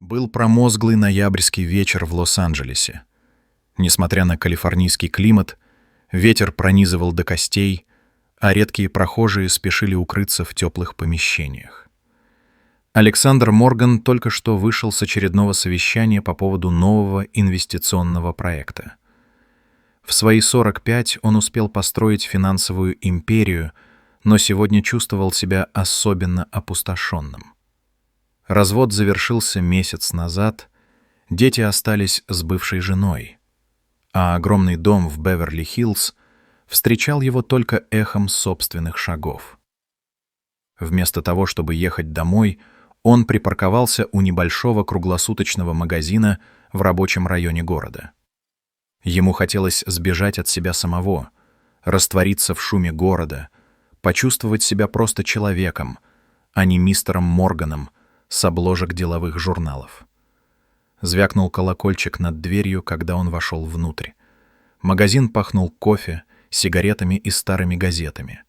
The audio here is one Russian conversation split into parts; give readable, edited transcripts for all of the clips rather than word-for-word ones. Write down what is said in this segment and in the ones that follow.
Был промозглый ноябрьский вечер в Лос-Анджелесе. Несмотря на калифорнийский климат, ветер пронизывал до костей, а редкие прохожие спешили укрыться в теплых помещениях. Александр Морган только что вышел с очередного совещания по поводу нового инвестиционного проекта. В свои 45 он успел построить финансовую империю, но сегодня чувствовал себя особенно опустошенным. Развод завершился месяц назад, дети остались с бывшей женой, а огромный дом в Беверли-Хиллз встречал его только эхом собственных шагов. Вместо того, чтобы ехать домой, он припарковался у небольшого круглосуточного магазина в рабочем районе города. Ему хотелось сбежать от себя самого, раствориться в шуме города, почувствовать себя просто человеком, а не мистером Морганом с обложек деловых журналов. Звякнул колокольчик над дверью, когда он вошел внутрь. Магазин пахнул кофе, сигаретами и старыми газетами.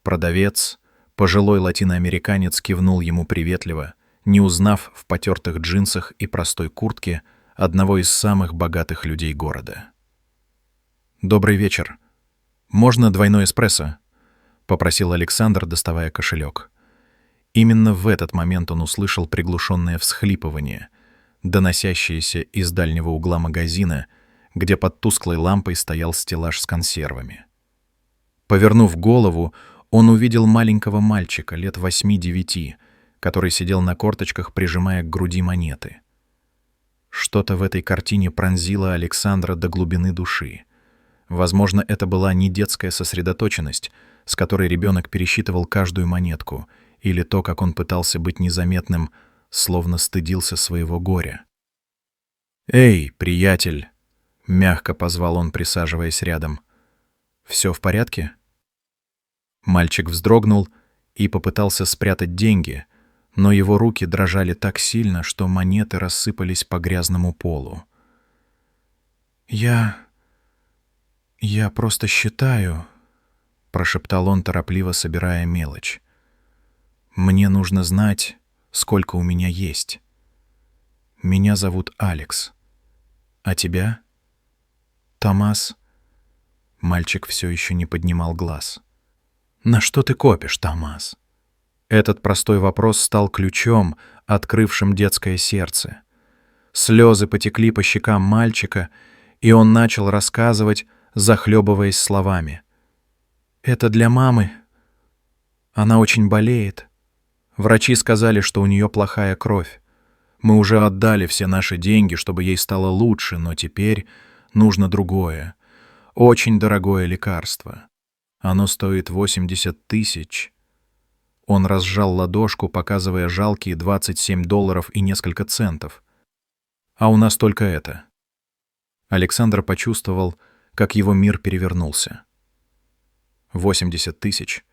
Продавец, пожилой латиноамериканец, кивнул ему приветливо, не узнав в потертых джинсах и простой куртке одного из самых богатых людей города. «Добрый вечер. Можно двойной эспрессо?» — попросил Александр, доставая кошелек. Именно в этот момент он услышал приглушенное всхлипывание, доносящееся из дальнего угла магазина, где под тусклой лампой стоял стеллаж с консервами. Повернув голову, он увидел маленького мальчика лет 8-9, который сидел на корточках, прижимая к груди монеты. Что-то в этой картине пронзило Александра до глубины души. Возможно, это была не детская сосредоточенность, с которой ребенок пересчитывал каждую монетку, или то, как он пытался быть незаметным, словно стыдился своего горя. «Эй, приятель!» — мягко позвал он, присаживаясь рядом. «Всё в порядке?» Мальчик вздрогнул и попытался спрятать деньги, но его руки дрожали так сильно, что монеты рассыпались по грязному полу. «Я просто считаю», — прошептал он, торопливо собирая мелочь. «Мне нужно знать, сколько у меня есть. Меня зовут Алекс. А тебя?» «Томас?» Мальчик все еще не поднимал глаз. «На что ты копишь, Томас?» Этот простой вопрос стал ключом, открывшим детское сердце. Слезы потекли по щекам мальчика, и он начал рассказывать, захлебываясь словами. «Это для мамы. Она очень болеет. Врачи сказали, что у нее плохая кровь. Мы уже отдали все наши деньги, чтобы ей стало лучше, но теперь нужно другое, очень дорогое лекарство. Оно стоит 80 тысяч». Он разжал ладошку, показывая жалкие $27 и несколько центов. «А у нас только это». Александр почувствовал, как его мир перевернулся. 80 тысяч.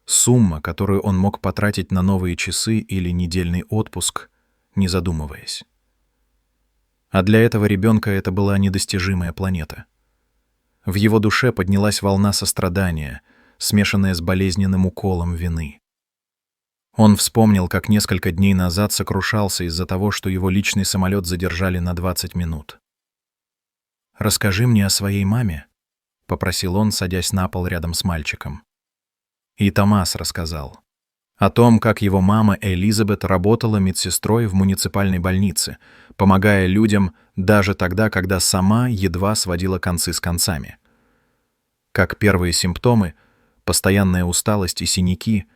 Сумма, которую он мог потратить на новые часы или недельный отпуск, не задумываясь. А для этого ребенка это была недостижимая планета. В его душе поднялась волна сострадания, смешанная с болезненным уколом вины. Он вспомнил, как несколько дней назад сокрушался из-за того, что его личный самолет задержали на 20 минут. «Расскажи мне о своей маме», — попросил он, садясь на пол рядом с мальчиком. И Томас рассказал о том, как его мама Элизабет работала медсестрой в муниципальной больнице, помогая людям даже тогда, когда сама едва сводила концы с концами. Как первые симптомы, постоянная усталость и синяки,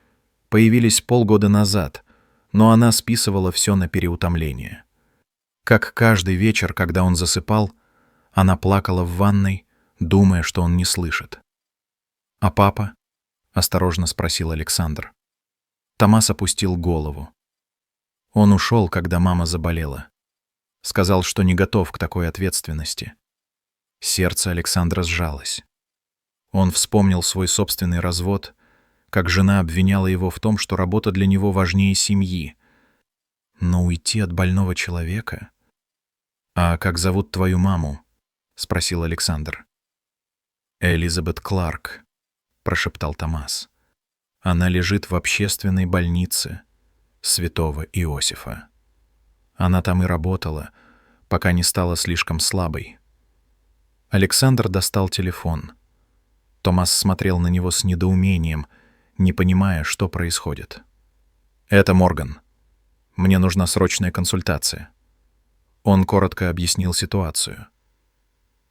появились полгода назад, но она списывала все на переутомление. Как каждый вечер, когда он засыпал, она плакала в ванной, думая, что он не слышит. «А папа?» — осторожно спросил Александр. Томас опустил голову. Он ушел, когда мама заболела. Сказал, что не готов к такой ответственности. Сердце Александра сжалось. Он вспомнил свой собственный развод, как жена обвиняла его в том, что работа для него важнее семьи. Но уйти от больного человека... «А как зовут твою маму?» — спросил Александр. «Элизабет Кларк», — прошептал Томас. «Она лежит в общественной больнице Святого Иосифа». Она там и работала, пока не стала слишком слабой. Александр достал телефон. Томас смотрел на него с недоумением, не понимая, что происходит. «Это Морган. Мне нужна срочная консультация». Он коротко объяснил ситуацию.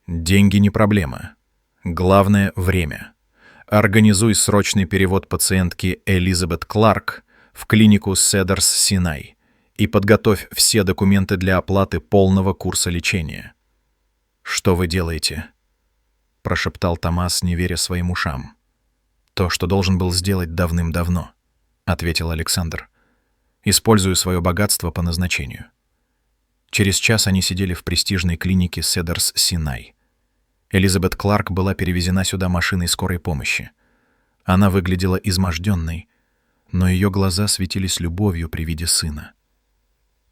«Деньги не проблема. Главное — время. Организуй срочный перевод пациентки Элизабет Кларк в клинику Седарс-Синай и подготовь все документы для оплаты полного курса лечения». «Что вы делаете?» — прошептал Томас, не веря своим ушам. «То, что должен был сделать давным-давно», — ответил Александр. «Использую свое богатство по назначению». Через час они сидели в престижной клинике Седарс-Синай. Элизабет Кларк была перевезена сюда машиной скорой помощи. Она выглядела изможденной, но ее глаза светились любовью при виде сына.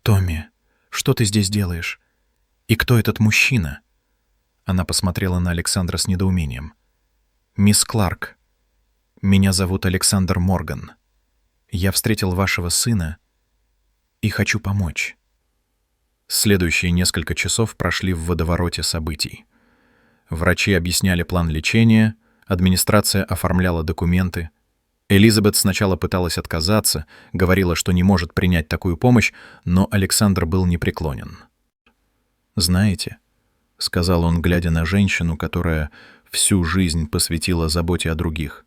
«Томми, что ты здесь делаешь? И кто этот мужчина?» Она посмотрела на Александра с недоумением. «Мисс Кларк, меня зовут Александр Морган. Я встретил вашего сына и хочу помочь». Следующие несколько часов прошли в водовороте событий. Врачи объясняли план лечения, администрация оформляла документы. Элизабет сначала пыталась отказаться, говорила, что не может принять такую помощь, но Александр был непреклонен. «Знаете», — сказал он, глядя на женщину, которая всю жизнь посвятила заботе о других,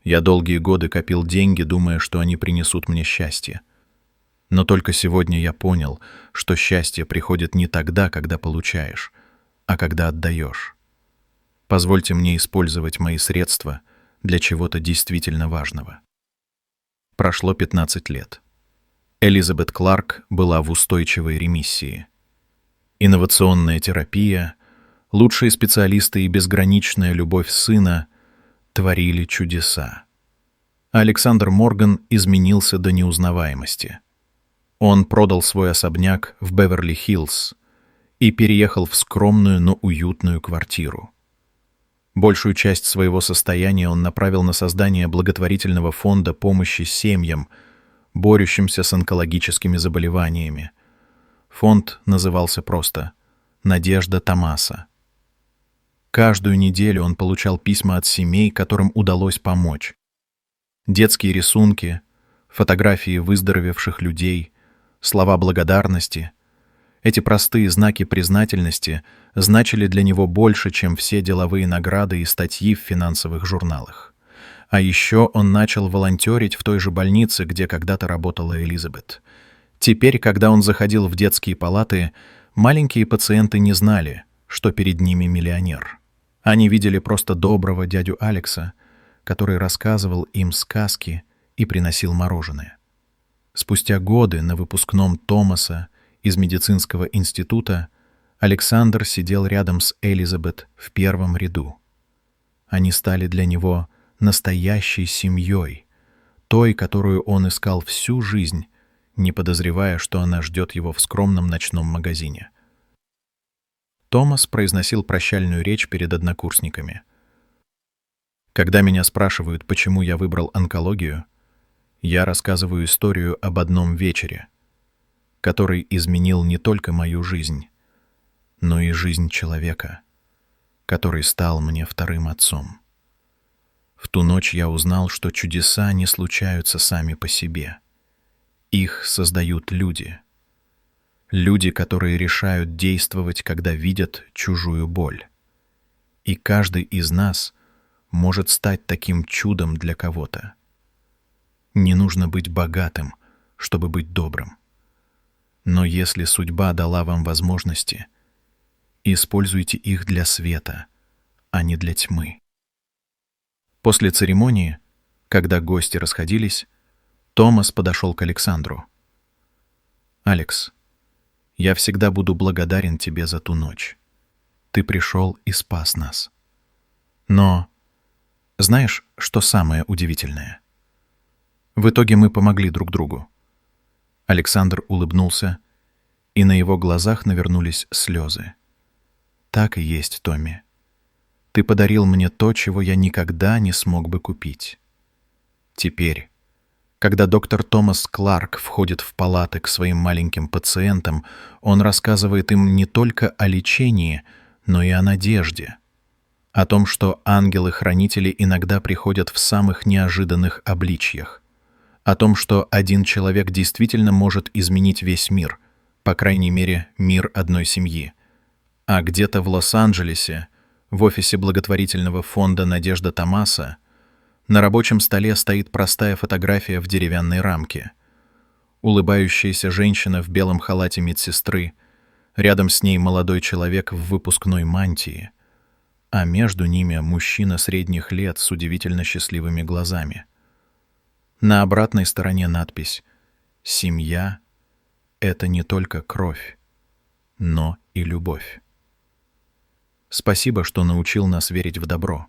«я долгие годы копил деньги, думая, что они принесут мне счастье. Но только сегодня я понял, что счастье приходит не тогда, когда получаешь, а когда отдаешь. Позвольте мне использовать мои средства для чего-то действительно важного». Прошло 15 лет. Элизабет Кларк была в устойчивой ремиссии. Инновационная терапия, лучшие специалисты и безграничная любовь сына творили чудеса. Александр Морган изменился до неузнаваемости. Он продал свой особняк в Беверли-Хиллз и переехал в скромную, но уютную квартиру. Большую часть своего состояния он направил на создание благотворительного фонда помощи семьям, борющимся с онкологическими заболеваниями. Фонд назывался просто «Надежда Томаса». Каждую неделю он получал письма от семей, которым удалось помочь. Детские рисунки, фотографии выздоровевших людей, слова благодарности. Эти простые знаки признательности значили для него больше, чем все деловые награды и статьи в финансовых журналах. А еще он начал волонтерить в той же больнице, где когда-то работала Элизабет. Теперь, когда он заходил в детские палаты, маленькие пациенты не знали, что перед ними миллионер. Они видели просто доброго дядю Алекса, который рассказывал им сказки и приносил мороженое. Спустя годы на выпускном Томаса из медицинского института Александр сидел рядом с Элизабет в первом ряду. Они стали для него настоящей семьей, той, которую он искал всю жизнь, не подозревая, что она ждет его в скромном ночном магазине. Томас произносил прощальную речь перед однокурсниками. «Когда меня спрашивают, почему я выбрал онкологию, я рассказываю историю об одном вечере, который изменил не только мою жизнь, но и жизнь человека, который стал мне вторым отцом. В ту ночь я узнал, что чудеса не случаются сами по себе. Их создают люди. Люди, которые решают действовать, когда видят чужую боль. И каждый из нас может стать таким чудом для кого-то. Не нужно быть богатым, чтобы быть добрым. Но если судьба дала вам возможности, используйте их для света, а не для тьмы. После церемонии, когда гости расходились, Томас подошел к Александру. «Алекс, я всегда буду благодарен тебе за ту ночь. Ты пришел и спас нас. Но знаешь, что самое удивительное? В итоге мы помогли друг другу». Александр улыбнулся, и на его глазах навернулись слезы. «Так и есть, Томми. Ты подарил мне то, чего я никогда не смог бы купить. Теперь, Когда доктор Томас Кларк входит в палаты к своим маленьким пациентам, он рассказывает им не только о лечении, но и о надежде. О том, что ангелы-хранители иногда приходят в самых неожиданных обличьях. О том, что один человек действительно может изменить весь мир, по крайней мере, мир одной семьи. А где-то в Лос-Анджелесе, в офисе благотворительного фонда «Надежда Томаса», на рабочем столе стоит простая фотография в деревянной рамке. Улыбающаяся женщина в белом халате медсестры, рядом с ней молодой человек в выпускной мантии, а между ними мужчина средних лет с удивительно счастливыми глазами. На обратной стороне надпись «Семья — это не только кровь, но и любовь». Спасибо, что научил нас верить в добро.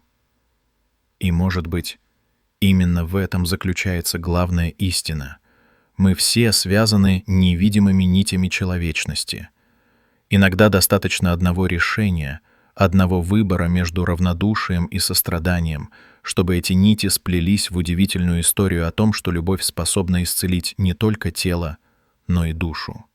И, может быть, именно в этом заключается главная истина. Мы все связаны невидимыми нитями человечности. Иногда достаточно одного решения, одного выбора между равнодушием и состраданием, чтобы эти нити сплелись в удивительную историю о том, что любовь способна исцелить не только тело, но и душу.